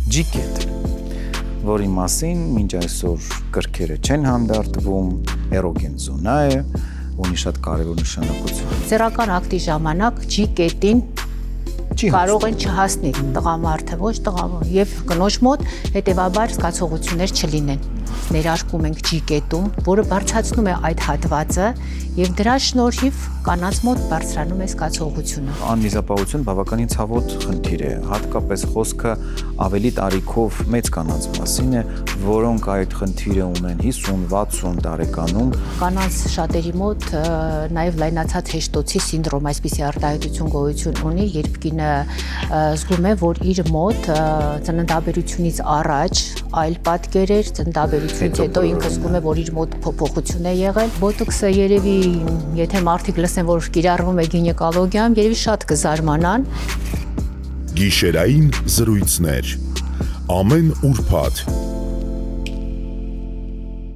G-կետ, որի մասին մինչ այսօր կրքերը չեն հանդարտվում, էրոգեն զոնա է, ունի շատ կարևոր նշանակություն։ Սեռական ակտի ժամանակ G-կետին կարող են չհասնել տղամարդը, ոչ տղամարդը, եւ կնոջ մոտ հետեւաբար զգացողություններ չլինեն։ Ներարկում ենք G-կետում, որը բարձրացնում է այդ հատվածը եւ դրա շնորհիվ կանանց մոտ բարձրանում է զգացողությունը։ Անմիզապահություն բավականին ցավոտ խնդիր է, հատկապես խոսքը ավելի տարիքով մեծ կանանց մասին է, որոնք այդ խնդիրը ունեն 50-60 տարեկանում։ Կանանց շատերի մոտ նաեւ լայնացած հեշտոցի սինդրոմ, այսպիսի արտահայտություն գոյություն ունի, երբ կինը զգում է, որ իր մոտ ծննդաբերությունից առաջ այլ պատկեր էր, ծննդաբերությունից հետո ինքը զգում է, որ իր մոտ փոփոխություն է եղել։ Բոտոքսը երևի, եթե մարդիկ լսեն, որ կիրառվում է գինեկոլոգիայում, երևի շատ կզարմանան։ Գիշերային զրույցներ ամեն ուրբաթ